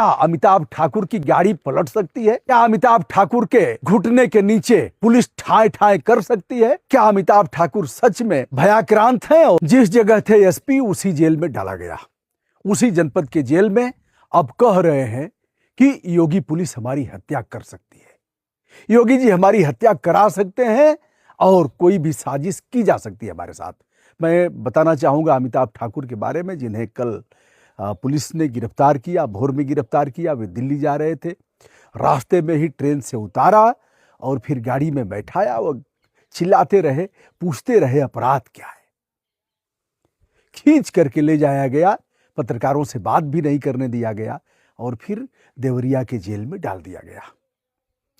अमिताभ ठाकुर की गाड़ी पलट सकती है? क्या अमिताभ ठाकुर के घुटने के नीचे पुलिस ठाए ठाए कर सकती है? क्या अमिताभ ठाकुर सच में भयाक्रांत हैं? और जिस जगह थे एसपी उसी जेल में डाला गया, उसी जनपद के जेल में अब कह रहे हैं कि योगी पुलिस हमारी हत्या कर सकती है, योगी जी हमारी हत्या करा सकते हैं और कोई भी साजिश की जा सकती है हमारे साथ। मैं बताना चाहूंगा अमिताभ ठाकुर के बारे में, जिन्हें कल पुलिस ने गिरफ्तार किया, भोर में गिरफ्तार किया। वे दिल्ली जा रहे थे, रास्ते में ही ट्रेन से उतारा और फिर गाड़ी में बैठाया। वो चिल्लाते रहे, पूछते रहे अपराध क्या है। खींच करके ले जाया गया, पत्रकारों से बात भी नहीं करने दिया गया और फिर देवरिया के जेल में डाल दिया गया।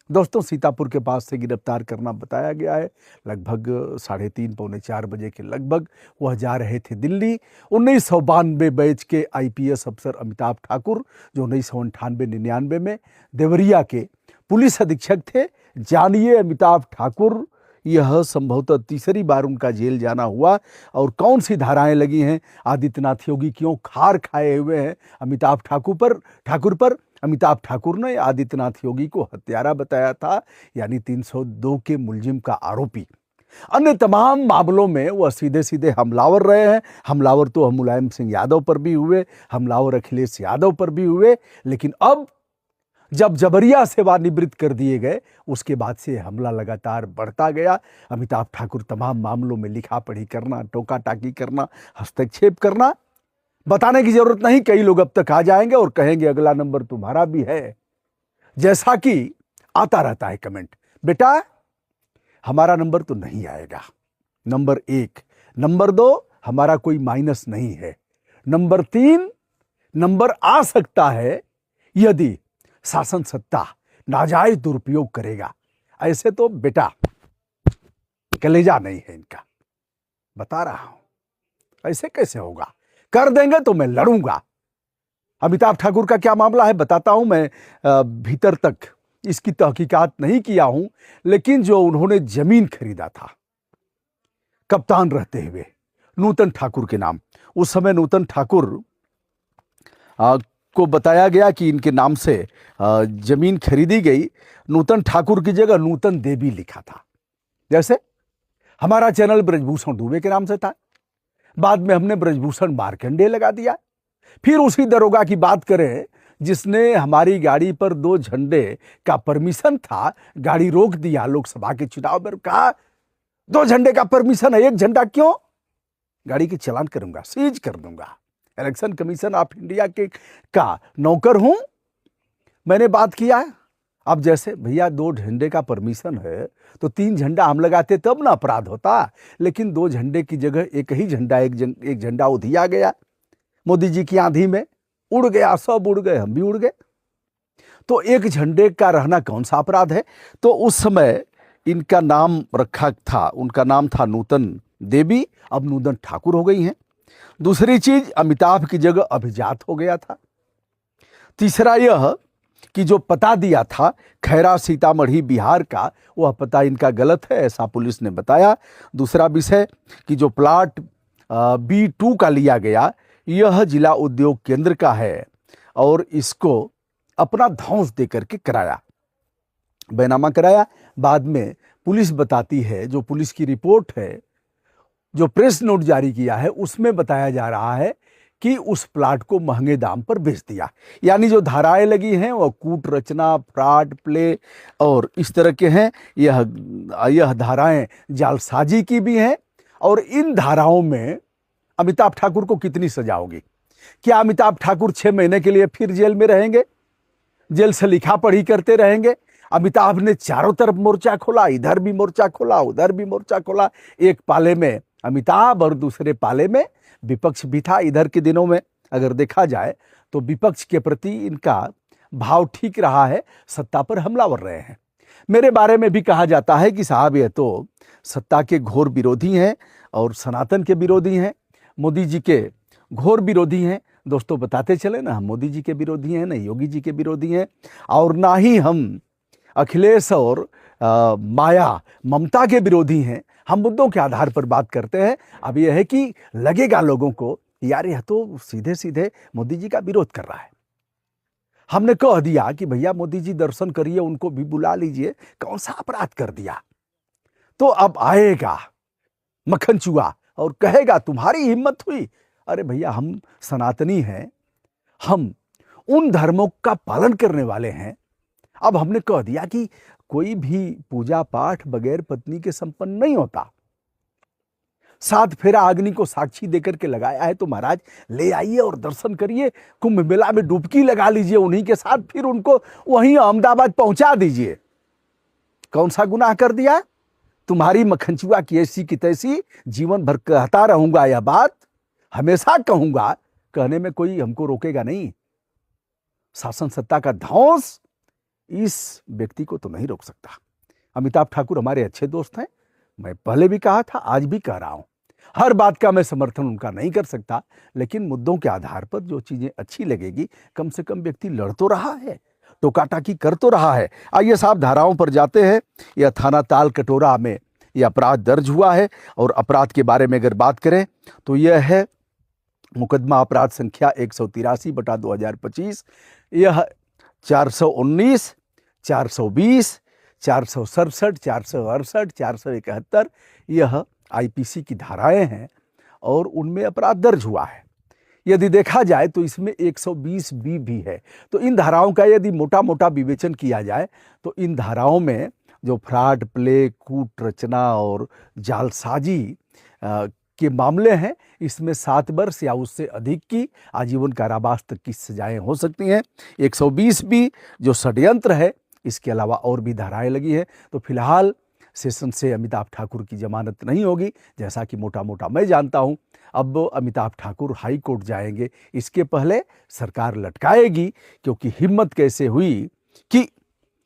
दोस्तों, सीतापुर के पास से गिरफ्तार करना बताया गया है। लगभग 3:30 पौने 4 बजे के लगभग वह जा रहे थे दिल्ली। 1992 बैच के आईपीएस अफसर अमिताभ ठाकुर, जो 1998-99 में देवरिया के पुलिस अधीक्षक थे। जानिए अमिताभ ठाकुर, यह संभवतः तीसरी बार उनका जेल जाना हुआ और कौन सी धाराएं लगी हैं। आदित्यनाथ योगी क्यों खार खाए हुए हैं अमिताभ ठाकुर पर। अमिताभ ठाकुर ने आदित्यनाथ योगी को हत्यारा बताया था, यानी 302 के मुलजिम का आरोपी। अन्य तमाम मामलों में वह सीधे सीधे हमलावर रहे हैं। हमलावर तो मुलायम सिंह यादव पर भी हुए, हमलावर अखिलेश यादव पर भी हुए, लेकिन अब जब जबरिया सेवानिवृत्त कर दिए गए, उसके बाद से हमला लगातार बढ़ता गया। अमिताभ ठाकुर तमाम मामलों में लिखा पढ़ी करना, टोका टाकी करना, हस्तक्षेप करना, बताने की जरूरत नहीं। कई लोग अब तक आ जाएंगे और कहेंगे अगला नंबर तुम्हारा भी है, जैसा कि आता रहता है कमेंट। बेटा, हमारा नंबर तो नहीं आएगा। नंबर 1, नंबर 2, हमारा कोई माइनस नहीं है। नंबर 3, नंबर आ सकता है यदि शासन सत्ता नाजायज दुरुपयोग करेगा। ऐसे तो बेटा कलेजा नहीं है इनका, बता रहा हूं। ऐसे कैसे होगा? कर देंगे तो मैं लड़ूंगा। अमिताभ ठाकुर का क्या मामला है बताता हूं। मैं भीतर तक इसकी तहकीकात नहीं किया हूं, लेकिन जो उन्होंने जमीन खरीदा था कप्तान रहते हुए नूतन ठाकुर के नाम, उस समय नूतन ठाकुर को बताया गया कि इनके नाम से जमीन खरीदी गई। नूतन ठाकुर की जगह नूतन देवी लिखा था। जैसे हमारा चैनल ब्रजभूषण दुबे के नाम से था, बाद में हमने ब्रजभूषण मार्कंडे लगा दिया। फिर उसी दरोगा की बात करें जिसने हमारी गाड़ी पर 2 झंडे का परमिशन था, गाड़ी रोक दिया लोकसभा के चुनाव में। कहा 2 झंडे का परमिशन है, 1 झंडा क्यों? गाड़ी की चालान करूंगा, सीज कर दूंगा। इलेक्शन कमीशन ऑफ इंडिया का नौकर हूं, मैंने बात किया। अब जैसे भैया 2 झंडे का परमिशन है तो 3 झंडा हम लगाते तब ना अपराध होता, लेकिन 2 झंडे की जगह एक ही झंडा, एक झंडा उधिया गया मोदी जी की आंधी में, उड़ गया, सब उड़ गए, हम भी उड़ गए। तो 1 झंडे का रहना कौन सा अपराध है? तो उस समय इनका नाम रखा था, उनका नाम था नूतन देवी, अब नूतन ठाकुर हो गई हैं। दूसरी चीज, अमिताभ की जगह अभिजात हो गया था। तीसरा यह कि जो पता दिया था खैरा सीतामढ़ी बिहार का, वह पता इनका गलत है, ऐसा पुलिस ने बताया। दूसरा विषय कि जो प्लाट B2 का लिया गया, यह जिला उद्योग केंद्र का है और इसको अपना धौंस देकर के कराया, बैनामा कराया। बाद में पुलिस बताती है, जो पुलिस की रिपोर्ट है, जो प्रेस नोट जारी किया है, उसमें बताया जा रहा है कि उस प्लाट को महंगे दाम पर बेच दिया। यानी जो धाराएं लगी हैं वह कूट रचना, फ्रॉड प्ले और इस तरह के हैं। यह धाराएं जालसाजी की भी हैं। और इन धाराओं में अमिताभ ठाकुर को कितनी सजा होगी? क्या अमिताभ ठाकुर 6 महीने के लिए फिर जेल में रहेंगे? जेल से लिखा पढ़ी करते रहेंगे? अमिताभ ने चारों तरफ मोर्चा खोला, इधर भी मोर्चा खोला, उधर भी मोर्चा खोला। एक पाले में अमिताभ और दूसरे पाले में विपक्ष भी था। इधर के दिनों में अगर देखा जाए तो विपक्ष के प्रति इनका भाव ठीक रहा है, सत्ता पर हमलावर रहे हैं। मेरे बारे में भी कहा जाता है कि साहब ये तो सत्ता के घोर विरोधी हैं और सनातन के विरोधी हैं, मोदी जी के घोर विरोधी हैं। दोस्तों, बताते चले ना, हम मोदी जी के विरोधी हैं, ना योगी जी के विरोधी हैं, और ना ही हम अखिलेश और माया ममता के विरोधी हैं। हम मुद्दों के आधार पर बात करते हैं। अब यह है कि लगेगा लोगों को यार यह तो सीधे सीधे मोदी जी का विरोध कर रहा है। हमने कह दिया कि भैया मोदी जी दर्शन करिए, उनको भी बुला लीजिए, कौन सा अपराध कर दिया? तो अब आएगा मक्खन चूहा और कहेगा तुम्हारी हिम्मत हुई। अरे भैया, हम सनातनी हैं, हम उन धर्मों का पालन करने वाले हैं। अब हमने कह दिया कि कोई भी पूजा पाठ बगैर पत्नी के संपन्न नहीं होता। 7 फेरा अग्नि को साक्षी देकर के लगाया है, तो महाराज ले आइए और दर्शन करिए, कुंभ मेला में डुबकी लगा लीजिए उन्हीं के साथ, फिर उनको वहीं अहमदाबाद पहुंचा दीजिए। कौन सा गुनाह कर दिया? तुम्हारी मक्खनचुआ की ऐसी की तैसी, जीवन भर कहता रहूंगा यह बात, हमेशा कहूंगा, कहने में कोई हमको रोकेगा नहीं। शासन सत्ता का ध्वंस इस व्यक्ति को तो नहीं रोक सकता। अमिताभ ठाकुर हमारे अच्छे दोस्त हैं, मैं पहले भी कहा था, आज भी कह रहा हूं। हर बात का मैं समर्थन उनका नहीं कर सकता, लेकिन मुद्दों के आधार पर जो चीजें अच्छी लगेगी, कम से कम व्यक्ति लड़ तो रहा है, टोकाटाकी कर तो रहा है। आइए साहब धाराओं पर जाते हैं। यह थाना ताल कटोरा में यह अपराध दर्ज हुआ है, और अपराध के बारे में अगर बात करें तो यह है मुकदमा अपराध संख्या 183/2025। यह 419, 420, 467, 468, 471 यह आईपीसी की धाराएं हैं, और उनमें अपराध दर्ज हुआ है। यदि देखा जाए तो इसमें 120B भी है। तो इन धाराओं का यदि मोटा मोटा विवेचन किया जाए तो इन धाराओं में जो फ्रॉड, प्ले, कूट रचना और जालसाजी के मामले हैं, इसमें 7 वर्ष या उससे अधिक की आजीवन कारावास तक की सजाएं हो सकती हैं। 120B जो षड्यंत्र है, इसके अलावा और भी धाराएं लगी है। तो फिलहाल सेशन से अमिताभ ठाकुर की जमानत नहीं होगी, जैसा कि मोटा मोटा मैं जानता हूं। अब अमिताभ ठाकुर हाई कोर्ट जाएंगे, इसके पहले सरकार लटकाएगी, क्योंकि हिम्मत कैसे हुई कि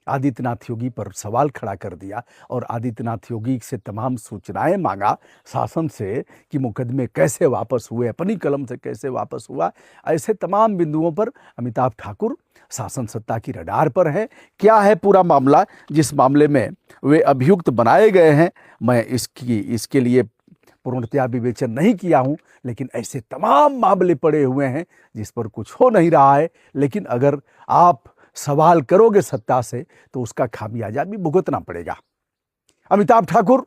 आदित्यनाथ योगी पर सवाल खड़ा कर दिया, और आदित्यनाथ योगी से तमाम सूचनाएं मांगा शासन से कि मुकदमे कैसे वापस हुए, अपनी कलम से कैसे वापस हुआ। ऐसे तमाम बिंदुओं पर अमिताभ ठाकुर शासन सत्ता की रडार पर है। क्या है पूरा मामला जिस मामले में वे अभियुक्त बनाए गए हैं, मैं इसके लिए पूर्णतया विवेचन नहीं किया हूं, लेकिन ऐसे तमाम मामले पड़े हुए हैं जिस पर कुछ हो नहीं रहा है। लेकिन अगर आप सवाल करोगे सत्ता से तो उसका खामियाजा भी भुगतना पड़ेगा। अमिताभ ठाकुर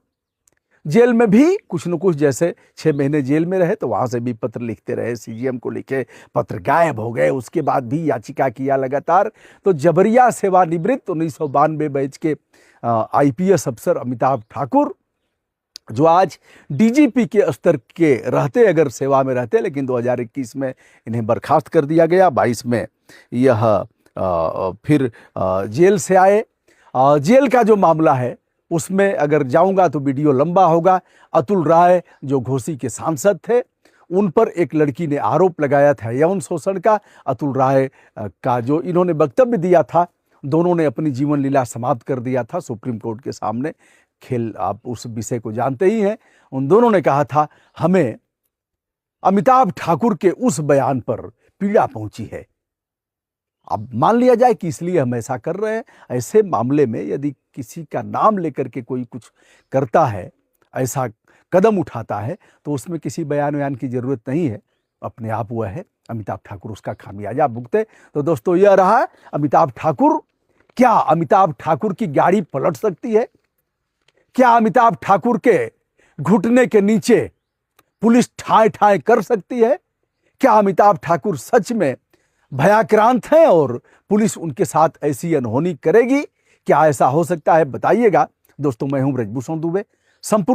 जेल में भी कुछ न कुछ, जैसे 6 महीने जेल में रहे तो वहां से भी पत्र लिखते रहे, सीजीएम को लिखे, पत्र गायब हो गए, उसके बाद भी याचिका किया लगातार। तो जबरिया सेवानिवृत्त 1992 बैच के आईपीएस अफसर अमिताभ ठाकुर, जो आज डीजीपी के स्तर के रहते, अगर सेवा में रहते, लेकिन 2021 में इन्हें बर्खास्त कर दिया गया। 22 में यह फिर जेल से आए। जेल का जो मामला है उसमें अगर जाऊंगा तो वीडियो लंबा होगा। अतुल राय जो घोसी के सांसद थे, उन पर एक लड़की ने आरोप लगाया था यौन शोषण का। अतुल राय का जो इन्होंने वक्तव्य दिया था, दोनों ने अपनी जीवन लीला समाप्त कर दिया था सुप्रीम कोर्ट के सामने। खेल आप उस विषय को जानते ही हैं। उन दोनों ने कहा था हमें अमिताभ ठाकुर के उस बयान पर पीड़ा पहुंची है। अब मान लिया जाए कि इसलिए हम ऐसा कर रहे हैं। ऐसे मामले में यदि किसी का नाम लेकर के कोई कुछ करता है, ऐसा कदम उठाता है, तो उसमें किसी बयान की जरूरत नहीं है, अपने आप हुआ है। अमिताभ ठाकुर उसका खामियाजा भुगते। तो दोस्तों, यह रहा अमिताभ ठाकुर। क्या अमिताभ ठाकुर की गाड़ी पलट सकती है? क्या अमिताभ ठाकुर के घुटने के नीचे पुलिस ठाए ठाए कर सकती है? क्या अमिताभ ठाकुर सच में भयाक्रांत हैं और पुलिस उनके साथ ऐसी अनहोनी करेगी? क्या ऐसा हो सकता है? बताइएगा दोस्तों। मैं हूं ब्रजभूषण दुबे। संपूर्ण